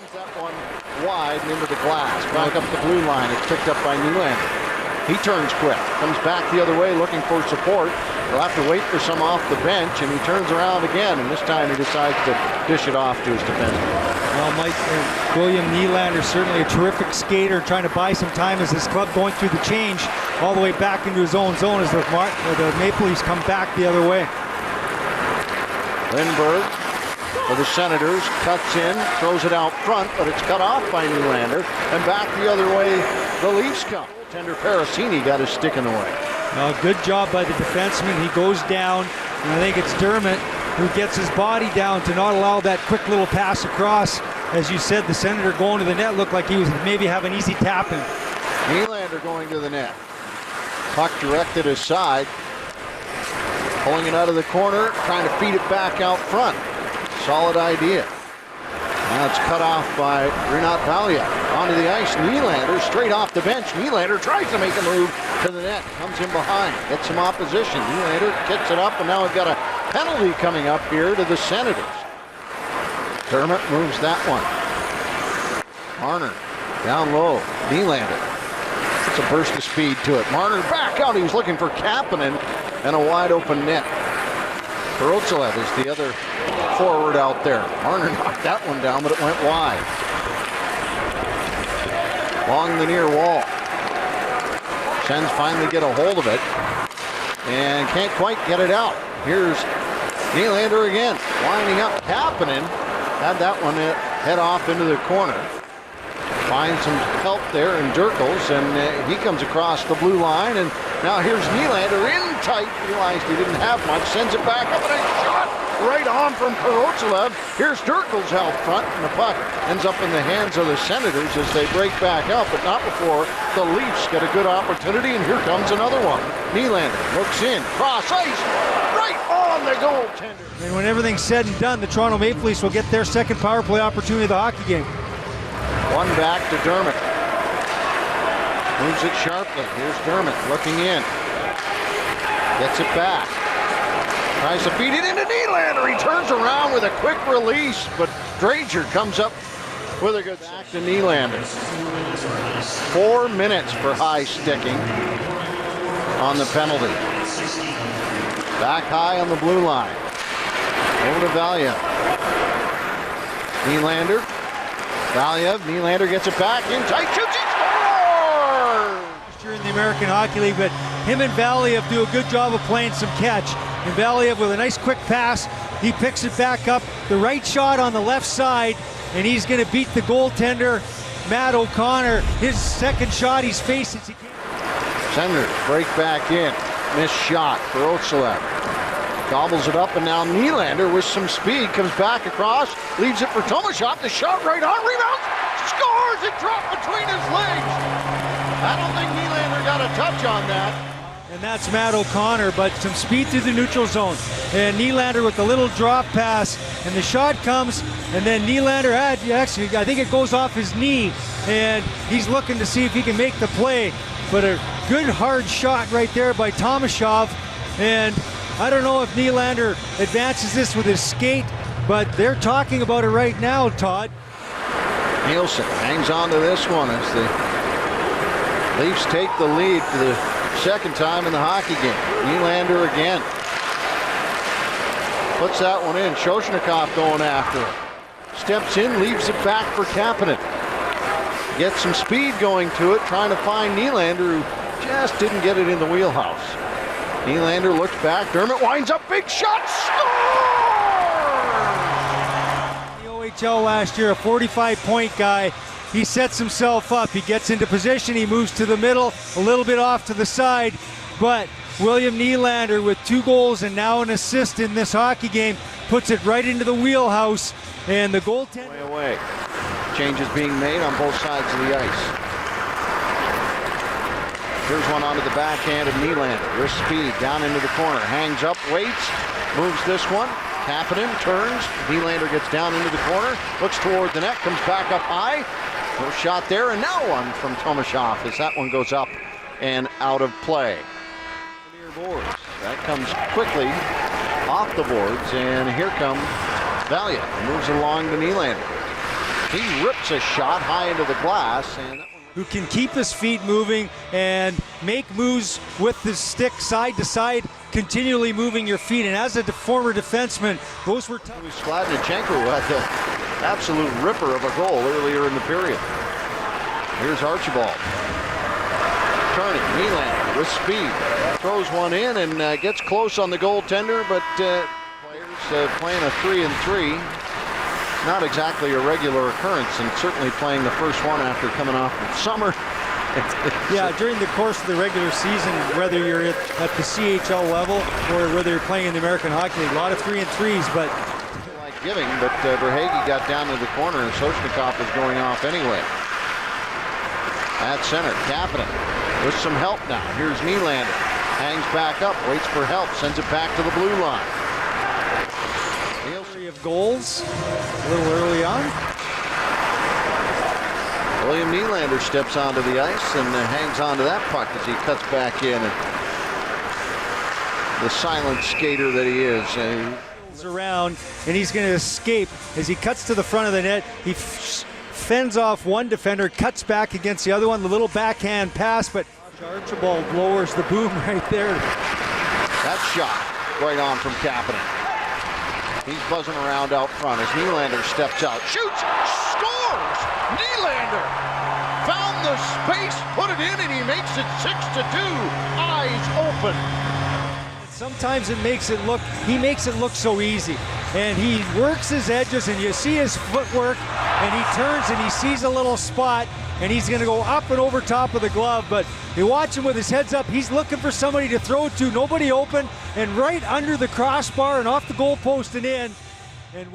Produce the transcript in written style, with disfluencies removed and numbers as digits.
That one wide and into the glass. Back up the blue line. It's picked up by Nylander. He turns quick. Comes back the other way looking for support. He'll have to wait for some off the bench, and he turns around again, and this time he decides to dish it off to his defenseman. Well, Mike, William Nylander, certainly a terrific skater, trying to buy some time as his club going through the change all the way back into his own zone as the Maple Leafs come back the other way. Lindbergh for the Senators, cuts in, throws it out front, but it's cut off by Nylander, and back the other way the Leafs come. Tender Parasini got his stick in the way. Good job by the defenseman. He goes down, and I think it's Dermott who gets his body down to not allow that quick little pass across. As you said, the Senator going to the net looked like he was maybe have an easy tap in. Nylander going to the net. Puck directed aside. Pulling it out of the corner, trying to feed it back out front. Solid idea. Now it's cut off by Rinat Valia. Onto the ice, Nylander straight off the bench. Nylander tries to make a move to the net. Comes in behind, gets some opposition. Nylander kicks it up, and now we've got a penalty coming up here to the Senators. Dermott moves that one. Marner down low. Nylander. It's a burst of speed to it. Marner back out. He was looking for Kapanen and a wide open net. Kurotsev is the other forward out there. Marner knocked that one down, but it went wide. Along the near wall. Sens finally get a hold of it and can't quite get it out. Here's Nylander again, winding up. Kapanen had that one head off into the corner. Finds some help there in Dirkels, and he comes across the blue line, and now here's Nylander in tight. Realized he didn't have much, sends it back up, and a shot right on from Kurotsev. Here's Dirkels out front, and the puck ends up in the hands of the Senators as they break back up, but not before the Leafs get a good opportunity, and here comes another one. Nylander looks in, cross ice, right on the goaltender. And when everything's said and done, the Toronto Maple Leafs will get their second power play opportunity of the hockey game. One back to Dermott. Moves it sharply. Here's Dermott looking in. Gets it back. Tries to feed it into Nylander. He turns around with a quick release, but Drager comes up with a good back to Nylander. 4 minutes for high sticking on the penalty. Back high on the blue line. Over to Valia. Nylander. Valia, Nylander gets it back in tight, shoots, he scores! In the American Hockey League, but him and Valiev do a good job of playing some catch. And Valiev with a nice quick pass, he picks it back up, the right shot on the left side, and he's going to beat the goaltender, Matt O'Connor. His second shot he's faced since he came. Senators break back in, missed shot for Kurotsev. Gobbles it up, and now Nylander with some speed comes back across, leaves it for Tomashov. The shot right on, rebounds, scores! It dropped between his legs. I don't think Nylander got a touch on that. And that's Matt O'Connor, but some speed through the neutral zone. And Nylander with the little drop pass, and the shot comes, and then Nylander, actually, I think it goes off his knee, and he's looking to see if he can make the play. But a good hard shot right there by Tomashov, and I don't know if Nylander advances this with his skate, but they're talking about it right now, Todd. Nielsen hangs on to this one as the Leafs take the lead for the second time in the hockey game. Nylander again. Puts that one in. Shoshnikov going after it. Steps in, leaves it back for Kapanen. Gets some speed going to it, trying to find Nylander, who just didn't get it in the wheelhouse. Nylander looks back, Dermott winds up, big shot, score! The OHL last year, a 45-point guy. He sets himself up, he gets into position, he moves to the middle, a little bit off to the side, but William Nylander with 2 goals and now an assist in this hockey game puts it right into the wheelhouse, and the goaltender... Way away. Changes being made on both sides of the ice. Here's one onto the backhand of Nylander. With speed, down into the corner. Hangs up, waits, moves this one. Kapanen turns. Nylander gets down into the corner. Looks toward the net, comes back up high. No shot there, and now one from Tomashov as that one goes up and out of play. Near boards. That comes quickly off the boards, and here comes Valia. Moves along to Nylander. He rips a shot high into the glass, and who can keep his feet moving and make moves with his stick side to side, continually moving your feet. And as a former defenseman, those were tough. Skladnichenko had the absolute ripper of a goal earlier in the period. Here's Archibald. Turning, Nylander with speed. Throws one in and gets close on the goaltender, but players playing a 3-3. Not exactly a regular occurrence, and certainly playing the first one after coming off of summer. Yeah, during the course of the regular season, whether you're at the CHL level or whether you're playing in the American Hockey League, a lot of 3-3s, but like giving, but Verhaeghe got down to the corner and Soshnikov was going off anyway. At center, Kapanen with some help now. Here's Nylander, hangs back up, waits for help, sends it back to the blue line. Of goals a little early on. William Nylander steps onto the ice and hangs onto that puck as he cuts back in. And the silent skater that he is. He's around and he's going to escape as he cuts to the front of the net. He fends off one defender, cuts back against the other one. The little backhand pass, but Archibald lowers the boom right there. That shot right on from Kapanen. He's buzzing around out front as Nylander steps out, shoots, scores! Nylander found the space, put it in, and he makes it 6-2. Eyes open. Sometimes he makes it look so easy. And he works his edges, and you see his footwork, and he turns and he sees a little spot, and he's going to go up and over top of the glove, but you watch him with his heads up. He's looking for somebody to throw to, nobody open, and right under the crossbar and off the goalpost and in. And